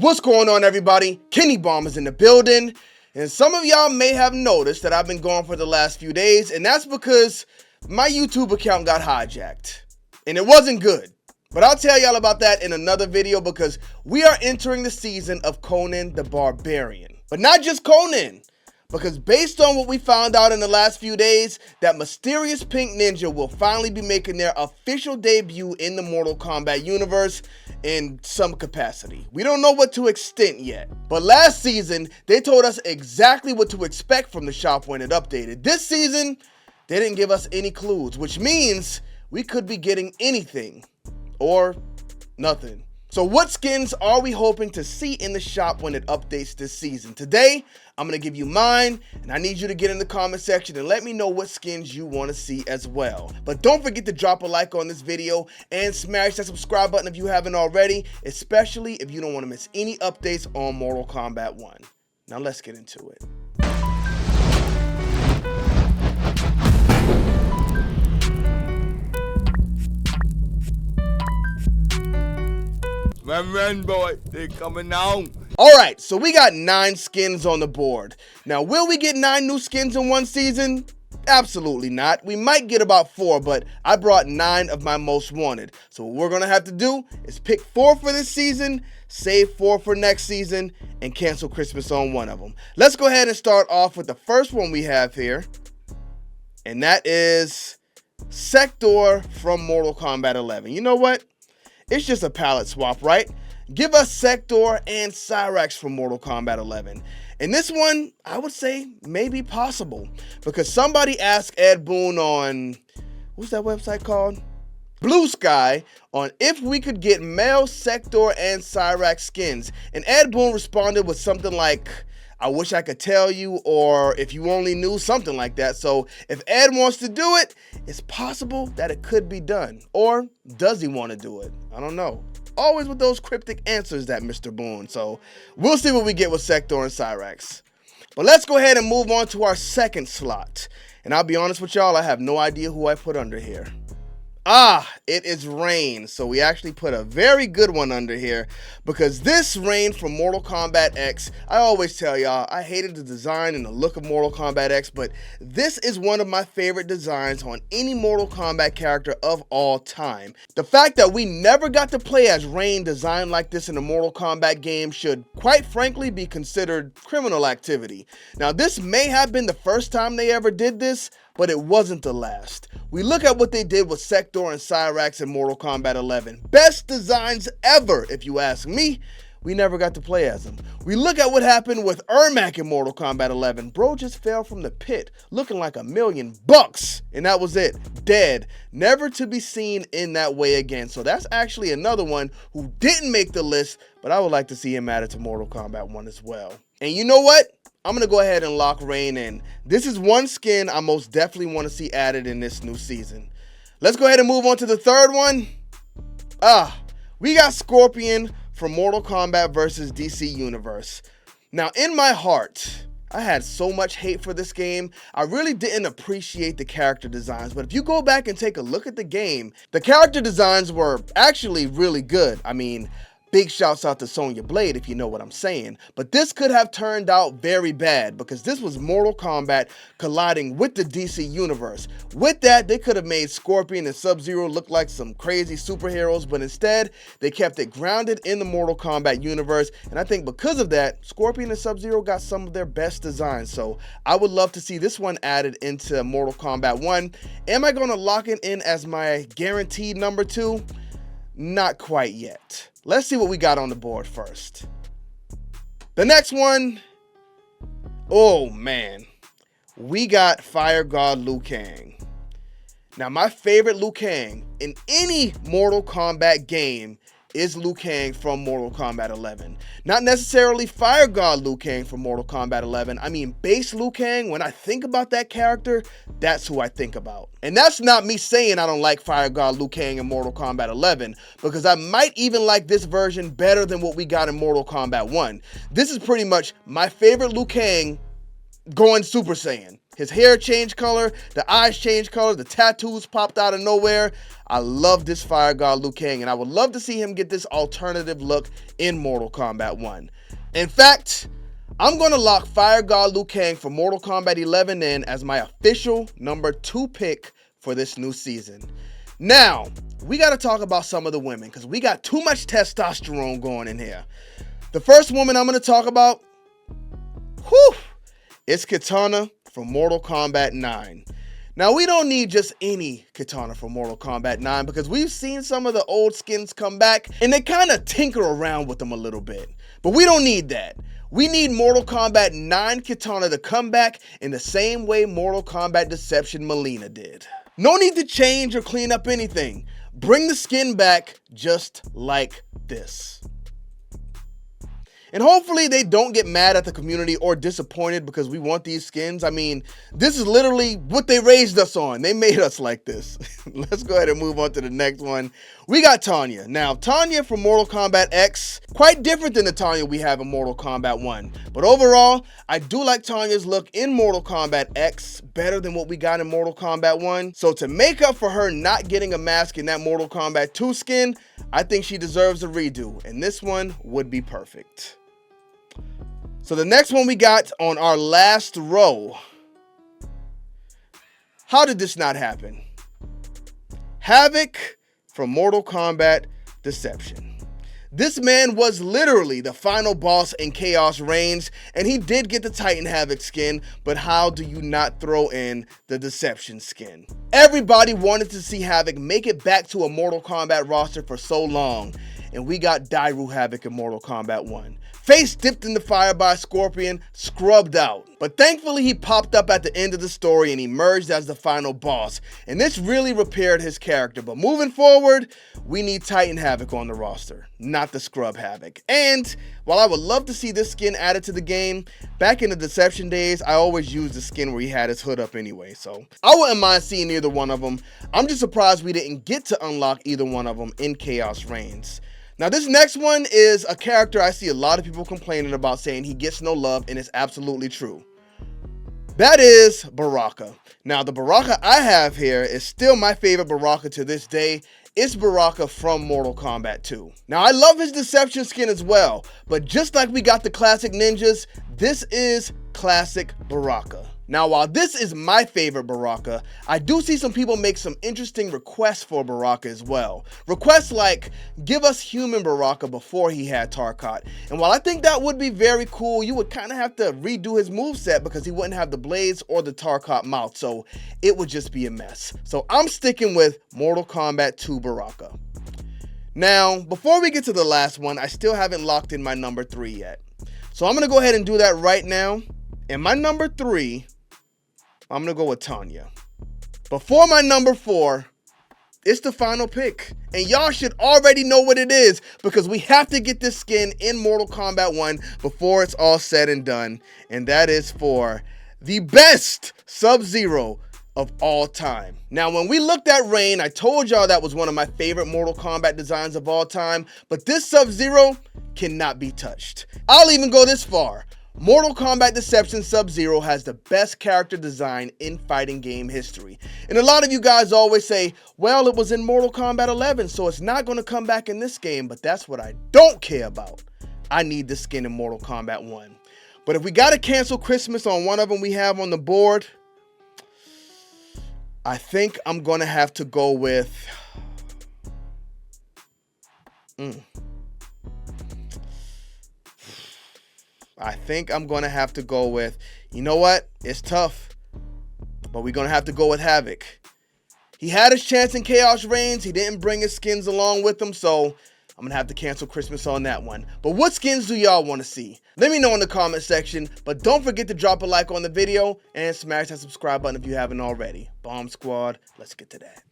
What's going on, everybody? Kennybomb is in the building, and some of y'all may have noticed that I've been gone for the last few days, and that's because my YouTube account got hijacked, and it wasn't good. But I'll tell y'all about that in another video because we are entering the season of Conan the Barbarian. But not just Conan, because based on what we found out in the last few days, that mysterious pink ninja will finally be making their official debut in the Mortal Kombat universe in some capacity. We don't know what to extent yet, but last season, they told us exactly what to expect from the shop when it updated. This season, they didn't give us any clues, which means we could be getting anything or nothing. So what skins are we hoping to see in the shop when it updates this season? Today, I'm going to give you mine, and I need you to get in the comment section and let me know what skins you want to see as well. But don't forget to drop a like on this video and smash that subscribe button if you haven't already, especially if you don't want to miss any updates on Mortal Kombat 1. Now let's get into it. Run, boy, they coming on. Alright, so we got 9 skins on the board. Now, will we get 9 new skins in one season? Absolutely not. We might get about 4, but I brought 9 of my most wanted. So what we're going to have to do is pick 4 for this season, save 4 for next season, and cancel Christmas on one of them. Let's go ahead and start off with the first one we have here. And that is Sector from Mortal Kombat 11. You know what? It's just a palette swap, right? Give us Sector and Cyrax from Mortal Kombat 11. And this one, I would say, may be possible. Because somebody asked Ed Boon on, what's that website called? Blue Sky, on if we could get male Sector and Cyrax skins. And Ed Boon responded with something like, I wish I could tell you, or if you only knew, something like that. So if Ed wants to do it, it's possible that it could be done. Or does he want to do it? I don't know. Always with those cryptic answers, that Mr. Boone. So we'll see what we get with Sector and Cyrax. But let's go ahead and move on to our second slot. And I'll be honest with y'all, I have no idea who I put under here. It is Rain. So we actually put a very good one under here because this Rain from Mortal Kombat X, I always tell y'all, I hated the design and the look of Mortal Kombat X, but this is one of my favorite designs on any Mortal Kombat character of all time. The fact that we never got to play as Rain designed like this in a Mortal Kombat game should, quite frankly, be considered criminal activity. Now, this may have been the first time they ever did this, but it wasn't the last. We look at what they did with Sector and Cyrax in Mortal Kombat 11. Best designs ever, if you ask me. We never got to play as them. We look at what happened with Ermac in Mortal Kombat 11. Bro just fell from the pit, looking like $1 million bucks, and that was it. Dead. Never to be seen in that way again. So that's actually another one who didn't make the list, but I would like to see him added to Mortal Kombat 1 as well. And you know what? I'm going to go ahead and lock Rain in. This is one skin I most definitely want to see added in this new season. Let's go ahead and move on to the third one. We got Scorpion from Mortal Kombat vs. DC Universe. Now, in my heart, I had so much hate for this game. I really didn't appreciate the character designs, but if you go back and take a look at the game, the character designs were actually really good. I mean, big shouts out to Sonya Blade, if you know what I'm saying. But this could have turned out very bad because this was Mortal Kombat colliding with the DC universe. With that, they could have made Scorpion and SubZero look like some crazy superheroes, but instead, they kept it grounded in the Mortal Kombat universe. And I think because of that, Scorpion and SubZero got some of their best designs. So I would love to see this one added into Mortal Kombat 1. Am I going to lock it in as my guaranteed number 2? Not quite yet. Let's see what we got on the board first. The next one, oh man, we got Fire God Liu Kang. Now, my favorite Liu Kang in any Mortal Kombat game is Liu Kang from Mortal Kombat 11. Not necessarily Fire God Liu Kang from Mortal Kombat 11. I mean, base Liu Kang, when I think about that character, that's who I think about. And that's not me saying I don't like Fire God Liu Kang in Mortal Kombat 11, because I might even like this version better than what we got in Mortal Kombat 1. This is pretty much my favorite Liu Kang going Super Saiyan. His hair changed color, the eyes changed color, the tattoos popped out of nowhere. I love this Fire God Liu Kang, and I would love to see him get this alternative look in Mortal Kombat 1. In fact, I'm going to lock Fire God Liu Kang for Mortal Kombat 11 in as my official number 2 pick for this new season. Now, we got to talk about some of the women, because we got too much testosterone going in here. The first woman I'm going to talk about, it's Katana from Mortal Kombat 9. Now, we don't need just any Katana from Mortal Kombat 9, because we've seen some of the old skins come back, and they kind of tinker around with them a little bit. But we don't need that. We need Mortal Kombat 9 Katana to come back in the same way Mortal Kombat Deception Melina did. No need to change or clean up anything. Bring the skin back just like this. And hopefully they don't get mad at the community or disappointed because we want these skins. I mean, this is literally what they raised us on. They made us like this. Let's go ahead and move on to the next one. We got Tanya. Now, Tanya from Mortal Kombat X, quite different than the Tanya we have in Mortal Kombat 1. But overall, I do like Tanya's look in Mortal Kombat X better than what we got in Mortal Kombat 1. So to make up for her not getting a mask in that Mortal Kombat 2 skin, I think she deserves a redo. And this one would be perfect. So the next one we got on our last row. How did this not happen? Havoc from Mortal Kombat Deception. This man was literally the final boss in Chaos Reigns, and he did get the Titan Havoc skin, but how do you not throw in the Deception skin? Everybody wanted to see Havoc make it back to a Mortal Kombat roster for so long, and we got Dairu Havoc in Mortal Kombat 1. Face dipped in the fire by a scorpion, scrubbed out. But thankfully he popped up at the end of the story and emerged as the final boss. And this really repaired his character. But moving forward, we need Titan Havoc on the roster, not the Scrub Havoc. And while I would love to see this skin added to the game, back in the Deception days, I always used the skin where he had his hood up anyway. So I wouldn't mind seeing either one of them. I'm just surprised we didn't get to unlock either one of them in Chaos Reigns. Now this next one is a character I see a lot of people complaining about, saying he gets no love, and it's absolutely true. That is Baraka. Now the Baraka I have here is still my favorite Baraka to this day. It's Baraka from Mortal Kombat 2. Now I love his Deception skin as well, but just like we got the classic ninjas, this is classic Baraka. Now, while this is my favorite Baraka, I do see some people make some interesting requests for Baraka as well. Requests like, give us human Baraka before he had Tarkat. And while I think that would be very cool, you would kind of have to redo his moveset because he wouldn't have the blades or the Tarkat mouth, so it would just be a mess. So I'm sticking with Mortal Kombat 2 Baraka. Now, before we get to the last one, I still haven't locked in my number 3 yet. So I'm going to go ahead and do that right now. And my number 3... I'm going to go with Tanya. Before my number 4, it's the final pick. And y'all should already know what it is, because we have to get this skin in Mortal Kombat 1 before it's all said and done. And that is for the best SubZero of all time. Now, when we looked at Rain, I told y'all that was one of my favorite Mortal Kombat designs of all time. But this SubZero cannot be touched. I'll even go this far. Mortal Kombat Deception SubZero has the best character design in fighting game history. And a lot of you guys always say, well, it was in Mortal Kombat 11, so it's not going to come back in this game, but that's what I don't care about. I need the skin in Mortal Kombat 1. But if we got to cancel Christmas on one of them we have on the board, I think I'm going to have to go with... I think I'm going to have to go with, you know what? It's tough, but we're going to have to go with Havoc. He had his chance in Chaos Reigns. He didn't bring his skins along with him, so I'm going to have to cancel Christmas on that one. But what skins do y'all want to see? Let me know in the comment section, but don't forget to drop a like on the video and smash that subscribe button if you haven't already. Bomb Squad, let's get to that.